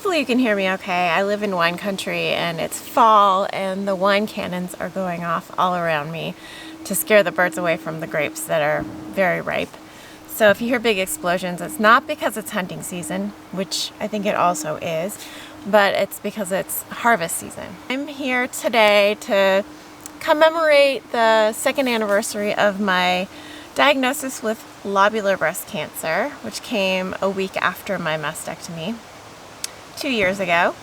Hopefully you can hear me okay. I live in wine country and it's fall and the wine cannons are going off all around me to scare the birds away from the grapes that are very ripe. So if you hear big explosions, it's not because it's hunting season, which I think it also is, but it's because it's harvest season. I'm here today to commemorate the 2nd anniversary of my diagnosis with lobular breast cancer, which came a week after my mastectomy 2 years ago.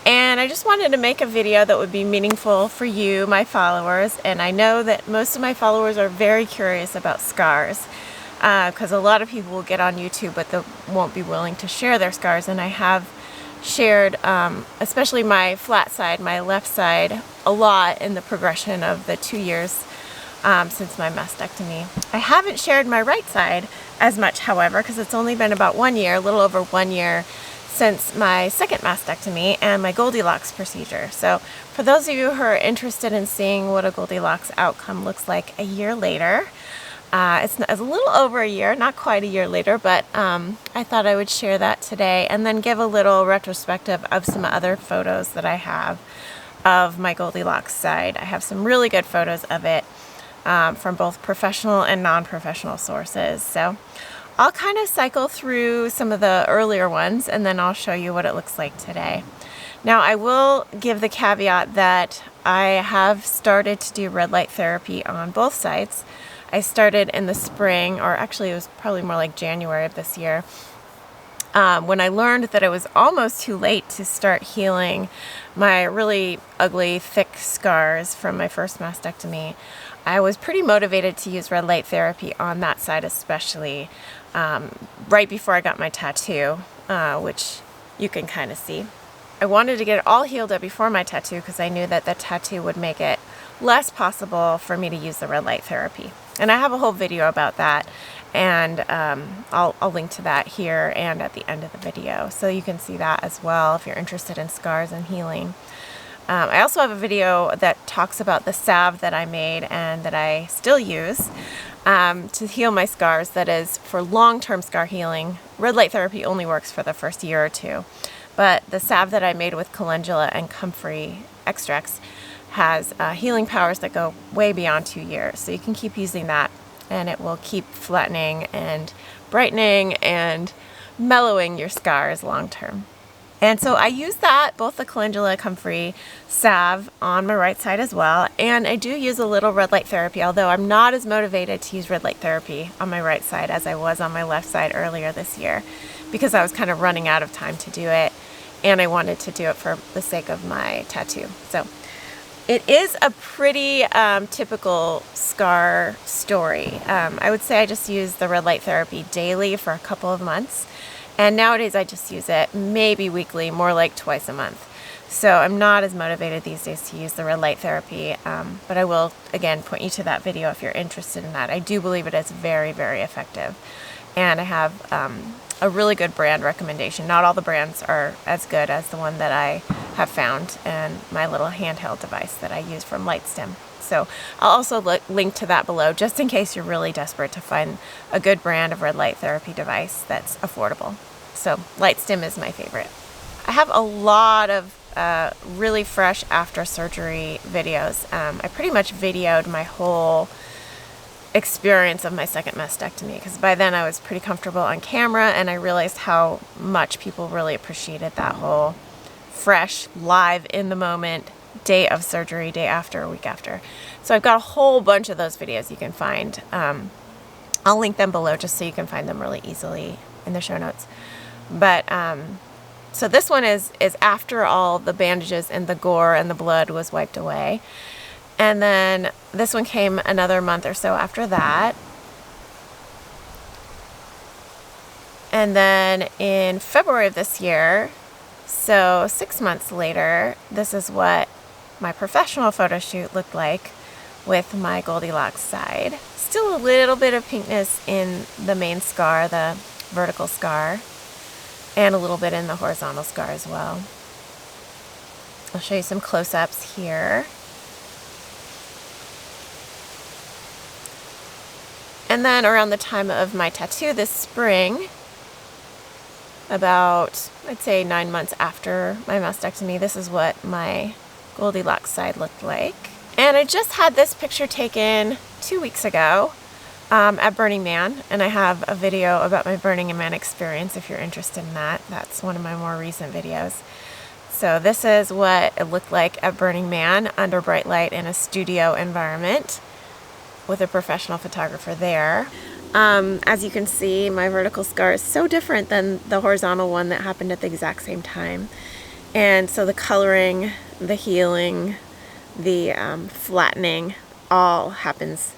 And I just wanted to make a video that would be meaningful for you, my followers, and I know that most of my followers are very curious about scars because a lot of people will get on YouTube but they won't be willing to share their scars, and I have shared especially my flat side, my left side, a lot in the progression of the 2 years since my mastectomy. I haven't shared my right side as much, however, because it's only been about 1 year, a little over 1 year since my 2nd mastectomy and my Goldilocks procedure. So for those of you who are interested in seeing what a Goldilocks outcome looks like a year later, it's a little over a year, not quite a year later, but I thought I would share that today and then give a little retrospective of some other photos that I have of my Goldilocks side. I have some really good photos of it from both professional and non-professional sources. So I'll kind of cycle through some of the earlier ones and then I'll show you what it looks like today. Now I will give the caveat that I have started to do red light therapy on both sides. I started in the spring, or actually it was probably more like January of this year, when I learned that it was almost too late to start healing my really ugly, thick scars from my first mastectomy. I was pretty motivated to use red light therapy on that side especially, right before I got my tattoo, which you can kind of see. I wanted to get it all healed up before my tattoo because I knew that the tattoo would make it less possible for me to use the red light therapy. And I have a whole video about that, and I'll link to that here and at the end of the video, so you can see that as well if you're interested in scars and healing. I also have a video that talks about the salve that I made and that I still use to heal my scars. That is for long-term scar healing. Red light therapy only works for the first year or two, but the salve that I made with calendula and comfrey extracts has healing powers that go way beyond 2 years. So you can keep using that and it will keep flattening and brightening and mellowing your scars long term. And so I use that, both the calendula comfrey salve on my right side as well, and I do use a little red light therapy, although I'm not as motivated to use red light therapy on my right side as I was on my left side earlier this year, because I was kind of running out of time to do it and I wanted to do it for the sake of my tattoo. So it is a pretty typical scar story. I would say I just use the red light therapy daily for a couple of months. And nowadays I just use it maybe weekly, more like twice a month. So I'm not as motivated these days to use the red light therapy, but I will, again, point you to that video if you're interested in that. I do believe it is very, very effective. And I have a really good brand recommendation. Not all the brands are as good as the one that I have found in my little handheld device that I use from Lightstim. So I'll also link to that below just in case you're really desperate to find a good brand of red light therapy device that's affordable. So Lightstim is my favorite. I have a lot of really fresh after surgery videos. I pretty much videoed my whole experience of my 2nd mastectomy because by then I was pretty comfortable on camera and I realized how much people really appreciated that whole fresh, live, in the moment, day of surgery, day after, week after. So I've got a whole bunch of those videos you can find. I'll link them below just so you can find them really easily in the show notes. But so this one is after all the bandages and the gore and the blood was wiped away. And then this one came another month or so after that. And then in February of this year, so 6 months later, this is what my professional photo shoot looked like with my Goldilocks side. Still a little bit of pinkness in the main scar, the vertical scar, and a little bit in the horizontal scar as well. I'll show you some close-ups here. And then around the time of my tattoo this spring, about, I'd say 9 months after my mastectomy. This is what my Goldilocks side looked like. And I just had this picture taken 2 weeks ago at Burning Man, and I have a video about my Burning Man experience if you're interested in that. That's one of my more recent videos. So this is what it looked like at Burning Man under bright light in a studio environment with a professional photographer there. As you can see, my vertical scar is so different than the horizontal one that happened at the exact same time. And so the coloring, the healing, the flattening all happens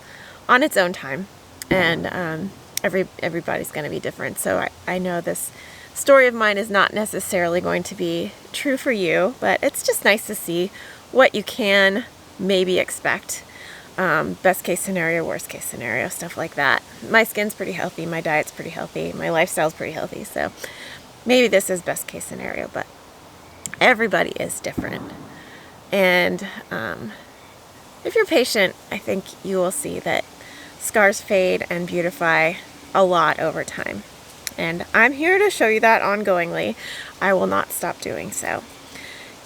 on its own time. And everybody's going to be different. So I know this story of mine is not necessarily going to be true for you, but it's just nice to see what you can maybe expect. Best case scenario, worst case scenario, stuff like that. My skin's pretty healthy, my diet's pretty healthy, my lifestyle's pretty healthy, so maybe this is best case scenario, but everybody is different. And if you're patient, I think you will see that scars fade and beautify a lot over time. And I'm here to show you that ongoingly. I will not stop doing so.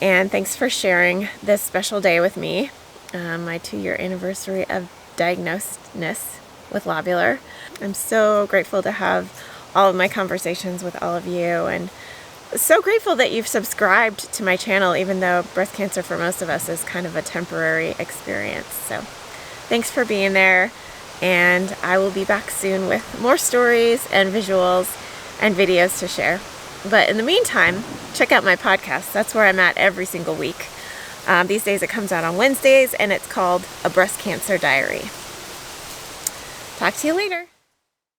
And thanks for sharing this special day with me, my 2-year anniversary of diagnosedness with lobular. I'm so grateful to have all of my conversations with all of you, and so grateful that you've subscribed to my channel, even though breast cancer for most of us is kind of a temporary experience. So thanks for being there. And I will be back soon with more stories and visuals and videos to share. But in the meantime, check out my podcast. That's where I'm at every single week. These days it comes out on Wednesdays, and it's called A Breast Cancer Diary. Talk to you later.